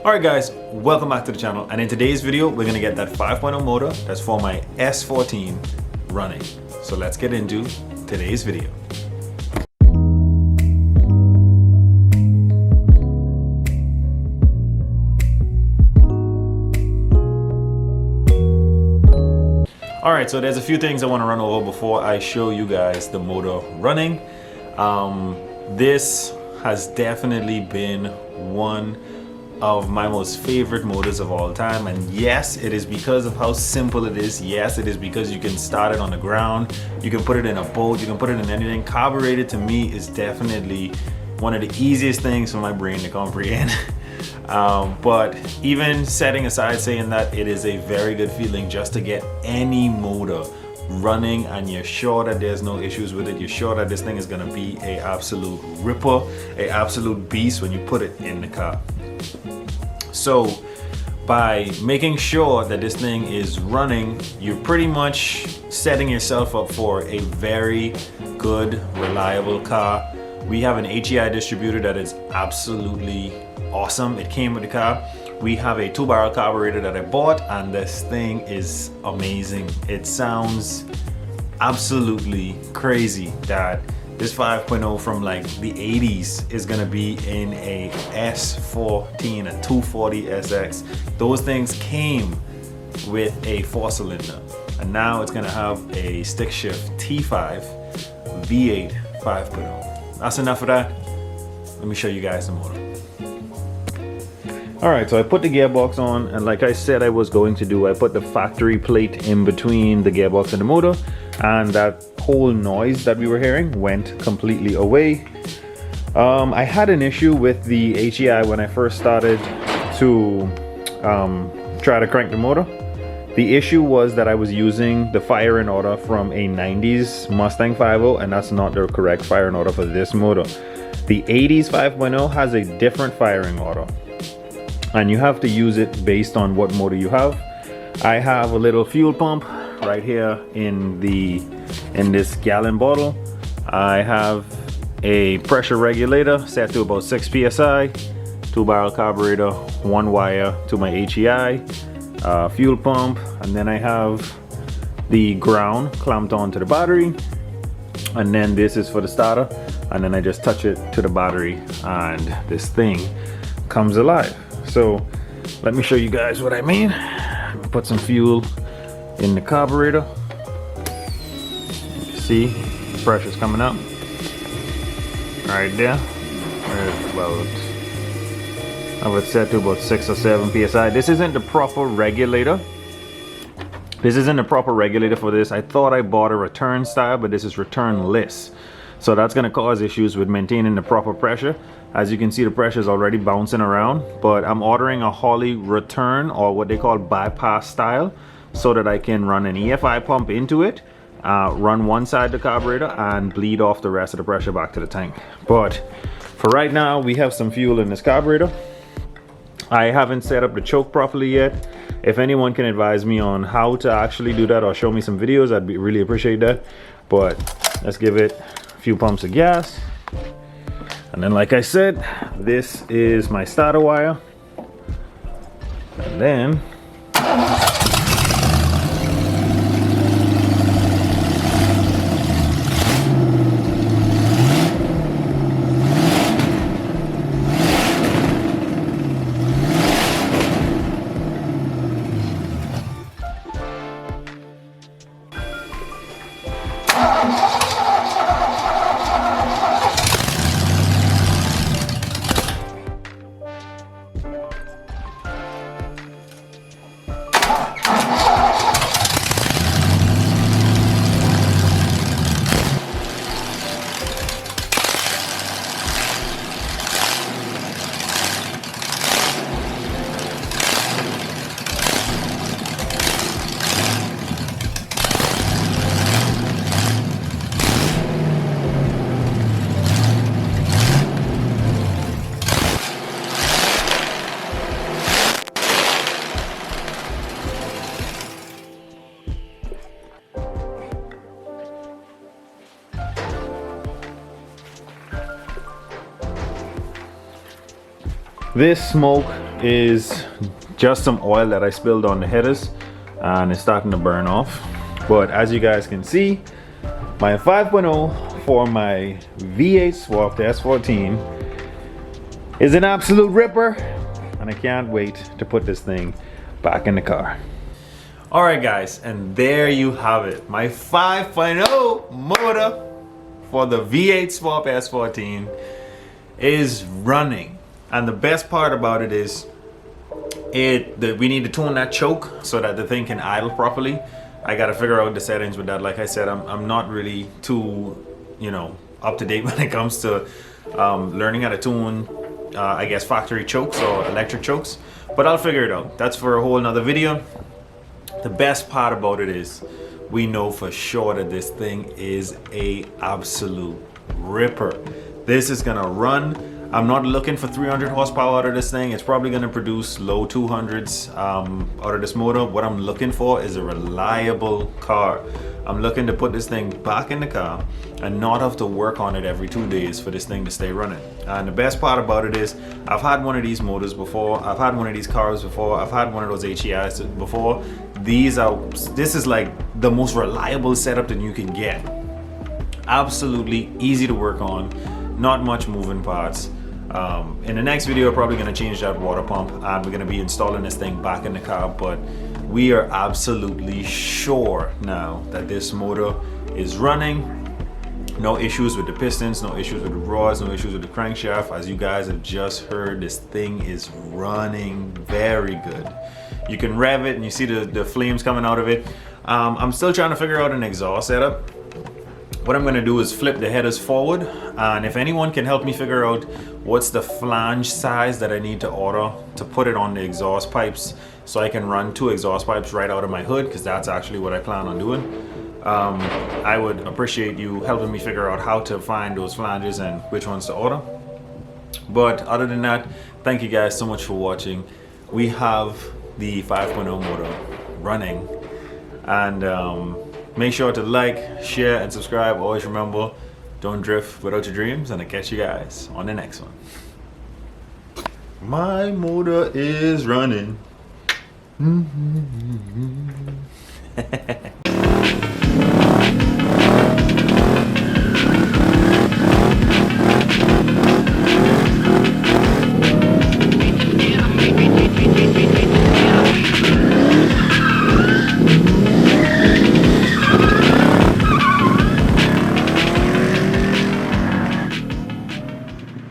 Alright guys, welcome back to the channel, and in today's video we're gonna get that 5.0 motor that's for my S14 running. So let's get into today's video. Alright, so there's a few things I want to run over before I show you guys the motor running. This has definitely been one of my most favorite motors of all time, and yes, it is because of how simple it is. Yes, it is because you can start it on the ground, you can put it in a boat, you can put it in anything. Carbureted to me is definitely one of the easiest things for my brain to comprehend. But even setting aside saying that, it is a very good feeling just to get any motor running and you're sure that there's no issues with it. You're sure that this thing is going to be a absolute ripper, a absolute beast when you put it in the car. So by making sure that this thing is running, you're pretty much setting yourself up for a very good, reliable car. We have an HEI distributor that is absolutely awesome. It came with the car. We have a 2-barrel carburetor that I bought, and this thing is amazing. It sounds absolutely crazy that this 5.0 from like the 80s is gonna be in a S14, a 240 SX. Those things came with a 4-cylinder, and now it's gonna have a stick shift T5 V8 5.0. That's enough of that. Let me show you guys the motor. Alright, so I put the gearbox on, and like I said I was going to do, I put the factory plate in between the gearbox and the motor, and that whole noise that we were hearing went completely away. I had an issue with the HEI when I first started to try to crank the motor. The issue was that I was using the firing order from a 90s Mustang 5.0, and that's not the correct firing order for this motor. The 80s 5.0 has a different firing order, and you have to use it based on what motor you have. I have a little fuel pump right here in this gallon bottle. I have a pressure regulator set to about 6 psi, 2-barrel carburetor, 1 wire to my HEI, fuel pump, and then I have the ground clamped onto the battery, and then this is for the starter, and then I just touch it to the battery and this thing comes alive. So let me show you guys what I mean. Put some fuel in the carburetor. You see the pressure's coming up right there. I would set to about 6 or 7 psi. This isn't the proper regulator. This isn't the proper regulator for this. I thought I bought a return style, but this is returnless. So that's going to cause issues with maintaining the proper pressure. As you can see, the pressure is already bouncing around, but I'm ordering a Holley return, or what they call bypass style, so that I can run an EFI pump into it, run one side of the carburetor, and bleed off the rest of the pressure back to the tank. But for right now, we have some fuel in this carburetor. I haven't set up the choke properly yet. If anyone can advise me on how to actually do that or show me some videos, I'd really appreciate that. But let's give it a few pumps of gas. And then, like I said, this is my starter wire. And then This smoke is just some oil that I spilled on the headers, and it's starting to burn off. But as you guys can see, my 5.0 for my V8 swap, the S14, is an absolute ripper, and I can't wait to put this thing back in the car. All right guys, and there you have it. My 5.0 motor for the V8 swap S14 is running. And the best part about it is we need to tune that choke so that the thing can idle properly. I got to figure out the settings with that. Like I said, I'm not really too, up to date when it comes to learning how to tune, I guess, factory chokes or electric chokes. But I'll figure it out. That's for a whole nother video. The best part about it is we know for sure that this thing is a absolute ripper. This is gonna run. I'm not looking for 300 horsepower out of this thing. It's probably gonna produce low 200s out of this motor. What I'm looking for is a reliable car. I'm looking to put this thing back in the car and not have to work on it every 2 days for this thing to stay running. And the best part about it is I've had one of these motors before. I've had one of these cars before. I've had one of those HEIs before. This is like the most reliable setup that you can get. Absolutely easy to work on, not much moving parts. In the next video, we're probably going to change that water pump and we're going to be installing this thing back in the car, but we are absolutely sure now that this motor is running. No issues with the pistons, no issues with the rods, no issues with the crankshaft. As you guys have just heard, this thing is running very good. You can rev it and you see the flames coming out of it. I'm still trying to figure out an exhaust setup. What I'm gonna do is flip the headers forward, and if anyone can help me figure out what's the flange size that I need to order to put it on the exhaust pipes so I can run 2 exhaust pipes right out of my hood, because that's actually what I plan on doing. I would appreciate you helping me figure out how to find those flanges and which ones to order. But other than that, thank you guys so much for watching. We have the 5.0 motor running, and make sure to like, share, and subscribe. Always remember, don't drift without your dreams, and I'll catch you guys on the next one. My motor is running.